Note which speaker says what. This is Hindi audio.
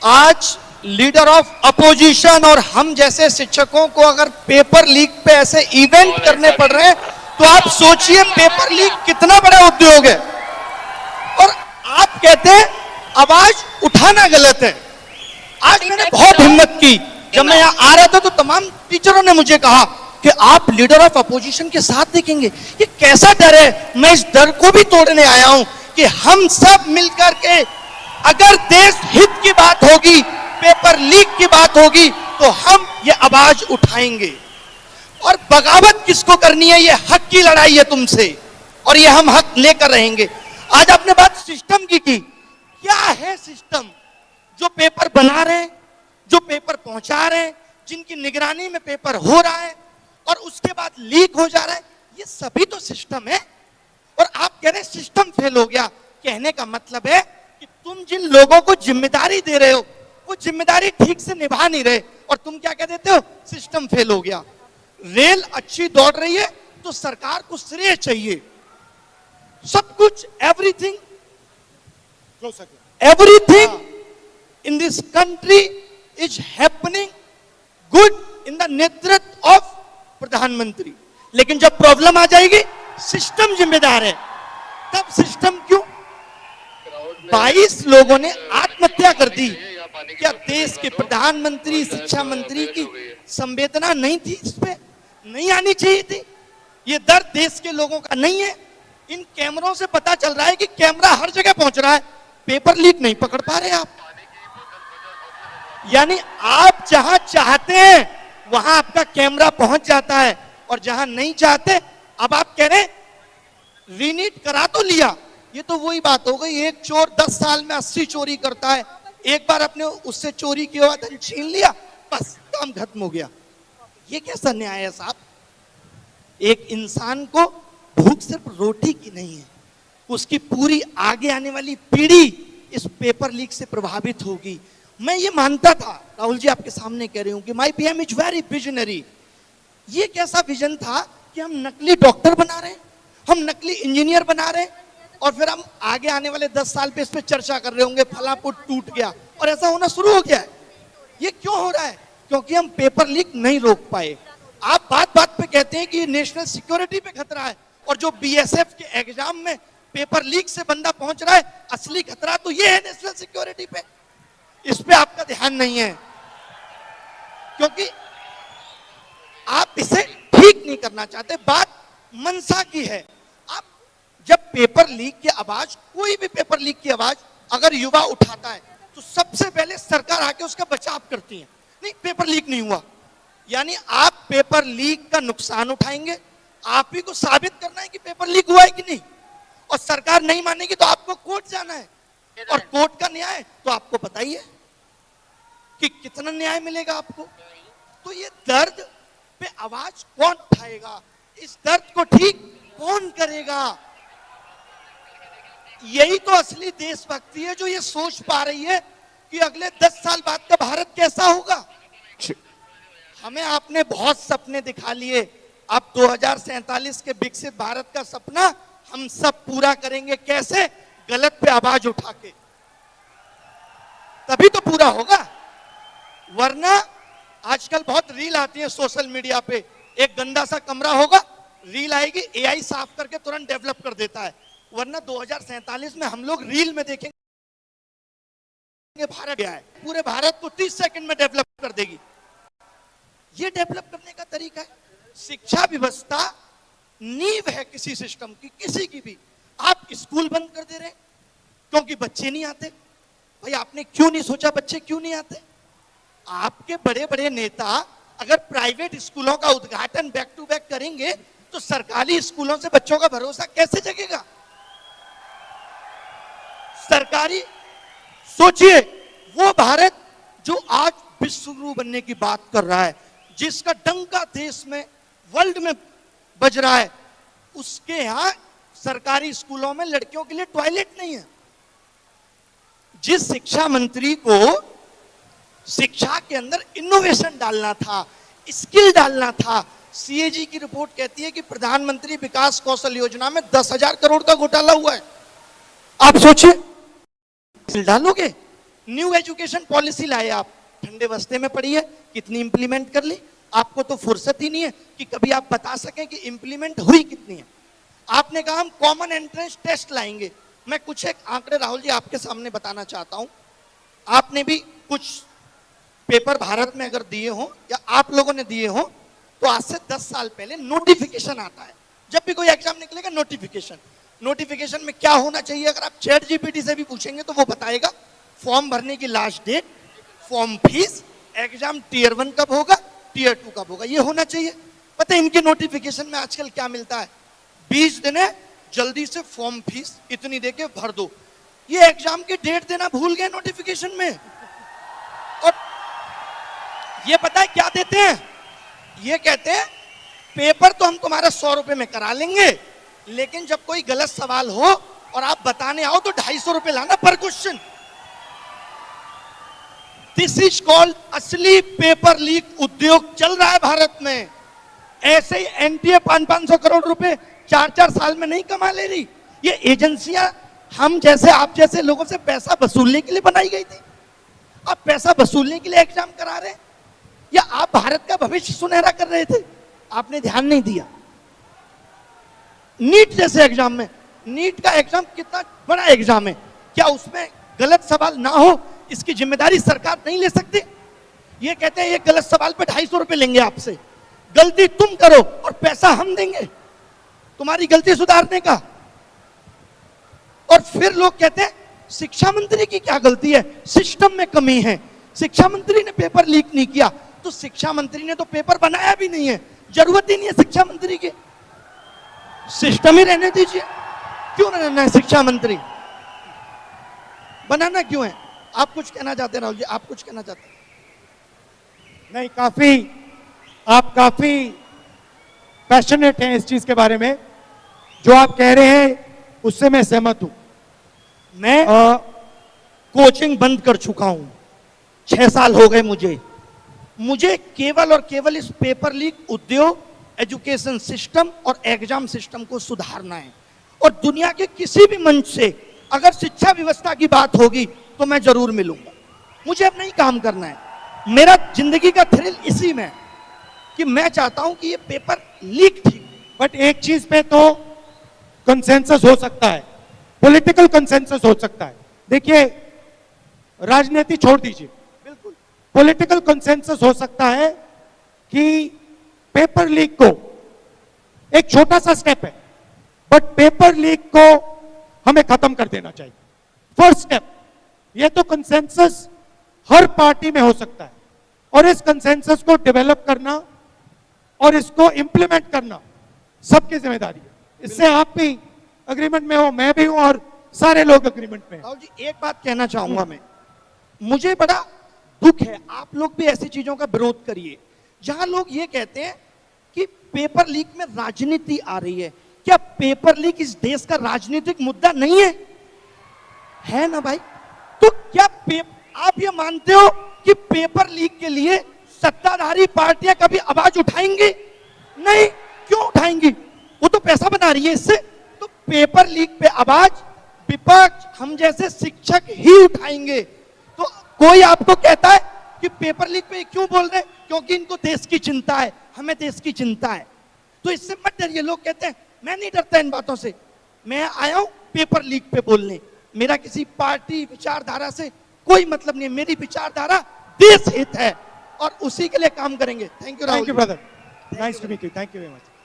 Speaker 1: आज लीडर ऑफ अपोजिशन और हम जैसे शिक्षकों को अगर पेपर लीक पे ऐसे इवेंट करने पड़ रहे हैं, तो आप सोचिए पेपर लीक कितना बड़ा उद्योग है। और आप कहते हैं आवाज उठाना गलत है। आज मैंने बहुत हिम्मत की, जब मैं यहाँ आ रहा था तो तमाम टीचरों ने मुझे कहा कि आप लीडर ऑफ अपोजिशन के साथ देखेंगे। ये कैसा डर है? मैं इस डर को भी तोड़ने आया हूं कि हम सब मिलकर के अगर देश हित की बात होगी, पेपर लीक की बात होगी, तो हम ये आवाज उठाएंगे। और बगावत किसको करनी है? ये हक की लड़ाई है तुमसे, और ये हम हक लेकर रहेंगे। आज आपने बात सिस्टम की क्या है सिस्टम? जो पेपर बना रहे हैं, जो पेपर पहुंचा रहे हैं, जिनकी निगरानी में पेपर हो रहा है और उसके बाद लीक हो जा रहा है, ये सभी तो सिस्टम है। और आप कह रहे हैं सिस्टम फेल हो गया। कहने का मतलब है कि तुम जिन लोगों को जिम्मेदारी दे रहे हो वो जिम्मेदारी ठीक से निभा नहीं रहे, और तुम क्या कह देते हो? सिस्टम फेल हो गया। रेल अच्छी दौड़ रही है तो सरकार को श्रेय चाहिए। सब कुछ everything in this country is happening good in the नेतृत्व of प्रधानमंत्री। लेकिन जब प्रॉब्लम आ जाएगी, सिस्टम जिम्मेदार है। तब सिस्टम क्यों? 22 लोगों ने आत्महत्या कर दी। क्या देश के प्रधानमंत्री, शिक्षा मंत्री की संवेदना नहीं थी? इस पे नहीं आनी चाहिए थी? ये दर्द देश के लोगों का नहीं है? इन कैमरों से पता चल रहा है कि कैमरा हर जगह पहुंच रहा है, पेपर लीक नहीं पकड़ पा रहे आप। यानी आप जहां चाहते हैं वहां आपका कैमरा पहुंच जाता है, और जहां नहीं चाहते, अब आप कह रहे हैं रीनीट करा तो लिया। ये तो वही बात हो गई, एक चोर 10 साल में 80 चोरी करता है, एक बार अपने उससे चोरी किया धन छीन लिया, बस काम खत्म हो गया। ये कैसा न्याय है साहब? एक इंसान को भूख सिर्फ रोटी की नहीं है, उसकी पूरी आगे आने वाली पीढ़ी इस पेपर लीक से प्रभावित होगी। मैं ये मानता था, राहुल जी आपके सामने कह रही हूं, कि my PM is very visionary. ये कैसा विजन था कि हम नकली डॉक्टर बना रहे हैं, हम नकली इंजीनियर बना रहे हैं, और फिर हम आगे आने वाले 10 साल पे इस पे चर्चा कर रहे होंगे फला पुट टूट गया, और ऐसा होना शुरू हो गया है। ये क्यों हो रहा है? क्योंकि हम पेपर लीक नहीं रोक पाए। आप बात बात पे कहते हैं कि नेशनल सिक्योरिटी पे खतरा है, और जो बीएसएफ के एग्जाम में पेपर लीक से बंदा पहुंच रहा है, असली खतरा तो ये है नेशनल सिक्योरिटी पे। इस पे आपका ध्यान नहीं है, क्योंकि आप इसे ठीक नहीं करना चाहते। बात मंशा की है। आप जब पेपर लीक की आवाज, कोई भी पेपर लीक की आवाज अगर युवा उठाता है, तो सबसे पहले सरकार आके उसका बचाव करती है। नहीं, पेपर लीक नहीं हुआ, यानी आप पेपर लीक का नुकसान उठाएंगे, आप ही को साबित करना है कि पेपर लीक हुआ है कि नहीं, और सरकार नहीं मानेगी तो आपको कोर्ट जाना है, और कोर्ट का न्याय तो आपको पता ही है कि कितना न्याय मिलेगा आपको। तो ये दर्द पे आवाज कौन उठाएगा? इस दर्द को ठीक कौन करेगा? यही तो असली देशभक्ति है, जो ये सोच पा रही है कि अगले 10 साल बाद का भारत कैसा होगा। हमें आपने बहुत सपने दिखा लिए, अब 2047 के विकसित भारत का सपना हम सब पूरा करेंगे। कैसे? गलत पे आवाज उठा के, तभी तो पूरा होगा। वरना आजकल बहुत रील आती है सोशल मीडिया पे, एक गंदा सा कमरा होगा, रील आएगी, एआई साफ करके तुरंत डेवलप कर देता है। वरना 2047 में हम लोग रील में देखेंगे भारत क्या है, पूरे भारत को 30 सेकंड में डेवलप कर देगी। ये डेवलप करने का तरीका है। शिक्षा व्यवस्था नींव है किसी सिस्टम की, किसी की भी। आप स्कूल बंद कर दे रहे हैं क्योंकि बच्चे नहीं आते। भाई आपने क्यों नहीं सोचा बच्चे क्यों नहीं आते? आपके बड़े बड़े नेता अगर प्राइवेट स्कूलों का उद्घाटन बैक टू बैक करेंगे, तो सरकारी स्कूलों से बच्चों का भरोसा कैसे जगेगा? सरकारी, सोचिए वो भारत जो आज विश्व गुरु बनने की बात कर रहा है, जिसका डंका देश में, वर्ल्ड में बज रहा है, उसके यहां सरकारी स्कूलों में लड़कियों के लिए टॉयलेट नहीं है। जिस शिक्षा मंत्री को शिक्षा के अंदर इनोवेशन डालना था, स्किल डालना था, सीएजी की रिपोर्ट कहती है कि प्रधानमंत्री विकास कौशल योजना में 10,000 करोड़ का घोटाला हुआ है। आप सोचिए, स्किल डालोगे, न्यू एजुकेशन पॉलिसी लाए आप, ठंडे बस्ते में पड़ी है, कितनी इंप्लीमेंट कर ली? आपको तो फुर्सत ही नहीं है कि कभी आप बता सकें कि इंप्लीमेंट हुई कितनी है। आपने कहा हम कॉमन एंट्रेंस टेस्ट लाएंगे। मैं कुछ एक आंकड़े राहुल जी आपके सामने बताना चाहता हूं। आपने भी कुछ पेपर भारत में अगर दिए हो या आप लोगों ने दिए हो, तो आज से 10 साल पहले नोटिफिकेशन आता है। जब भी कोई एग्जाम निकलेगा नोटिफिकेशन में क्या होना चाहिए, अगर आप चैट जीपीटी से भी पूछेंगे तो वो बताएगा फॉर्म भरने की last date, form fees, exam tier 1 कब होगा, टीयर 2 कब होगा, ये होना चाहिए। पता है इनके नोटिफिकेशन में आजकल क्या मिलता है? 20 दिन है, जल्दी से फॉर्म फीस इतनी देके भर दो। ये एग्जाम की डेट देना भूल गए नोटिफिकेशन में। और ये पता है क्या देते हैं? ये कहते हैं पेपर तो हम तुम्हारा 100 रुपए में करा लेंगे, लेकिन जब कोई गलत सवाल हो और आप बताने आओ तो 250 रुपए लाना पर क्वेश्चन। दिस इज कॉल्ड असली पेपर लीक उद्योग चल रहा है भारत में। ऐसे ही एनटीए 500 करोड़ रुपए 4 साल में नहीं कमा ले रही। ये एजेंसियां हम जैसे आप जैसे लोगों से पैसा वसूलने के लिए बनाई गई थी। आप पैसा वसूलने के लिए एग्जाम करा रहे हैं, या आप भारत का भविष्य सुनहरा कर रहे थे? आपने ध्यान नहीं दिया। नीट जैसे एग्जाम में, नीट का एग्जाम कितना बड़ा एग्जाम है, क्या उसमें गलत सवाल ना हो इसकी जिम्मेदारी सरकार नहीं ले सकती? ये कहते हैं ये गलत सवाल पे 250 रुपए लेंगे आपसे, गलती तुम करो और पैसा हम देंगे तुम्हारी गलती सुधारने का। और फिर लोग कहते हैं शिक्षा मंत्री की क्या गलती है, सिस्टम में कमी है, शिक्षा मंत्री ने पेपर लीक नहीं किया। तो शिक्षा मंत्री ने तो पेपर बनाया भी नहीं है, जरूरत ही नहीं है शिक्षा मंत्री की, सिस्टम ही रहने दीजिए। क्यों रहना है शिक्षा मंत्री, बनाना क्यों है? आप कुछ कहना चाहते हैं राहुल जी, आप कुछ कहना चाहते हैं?
Speaker 2: नहीं, आप काफी पैशनेट हैं इस चीज के बारे में। जो आप कह रहे हैं उससे मैं सहमत हूं।
Speaker 1: मैं कोचिंग बंद कर चुका हूं, 6 साल हो गए मुझे केवल और केवल इस पेपर लीक उद्योग, एजुकेशन सिस्टम और एग्जाम सिस्टम को सुधारना है। और दुनिया के किसी भी मंच से अगर शिक्षा व्यवस्था की बात होगी तो मैं जरूर मिलूंगा। मुझे अब नहीं काम करना है, मेरा जिंदगी का थ्रिल इसी में है कि मैं चाहता हूं कि ये पेपर लीक ठीक।
Speaker 2: बट एक चीज पे तो कंसेंसस हो सकता है, पॉलिटिकल कंसेंसस हो सकता है। देखिए, राजनीति छोड़ दीजिए,
Speaker 1: बिल्कुल
Speaker 2: पॉलिटिकल कंसेंसस हो सकता है कि पेपर लीक को, एक छोटा सा स्टेप है, बट पेपर लीक को हमें खत्म कर देना चाहिए। फर्स्ट स्टेप, ये तो कंसेंसस हर पार्टी में हो सकता है, और इस कंसेंसस को डेवलप करना और इसको इंप्लीमेंट करना सबकी जिम्मेदारी है। इससे आप भी अग्रीमेंट में हो, मैं भी हूं, और सारे लोग अग्रीमेंट में हैं।
Speaker 1: राहुल जी एक बात कहना चाहूंगा मैं, मुझे बड़ा दुख है, आप लोग भी ऐसी चीजों का विरोध करिए जहां लोग ये कहते हैं कि पेपर लीक में राजनीति आ रही है। क्या पेपर लीक इस देश का राजनीतिक मुद्दा नहीं है ना भाई? तो क्या आप ये मानते हो कि पेपर लीक के लिए सत्ताधारी पार्टियां कभी आवाज उठाएंगी? नहीं, क्यों उठाएंगी? वो तो पैसा बना रही है इससे। तो पेपर लीक पे आवाज विपक्ष, हम जैसे शिक्षक ही उठाएंगे। तो कोई आपको कहता है कि पेपर लीक पे क्यों बोल रहे हैं? क्योंकि इनको देश की चिंता है, हमें देश की चिंता है। तो इससे मत डरिए। लोग कहते हैं मैं नहीं डरता इन बातों से, मैं आया हूं पेपर लीक पे बोलने। मेरा किसी पार्टी विचारधारा से कोई मतलब नहीं है, मेरी विचारधारा देश हित है और उसी के लिए काम करेंगे। Thank you Rahul.
Speaker 2: Thank you brother, nice to meet you, thank you very much.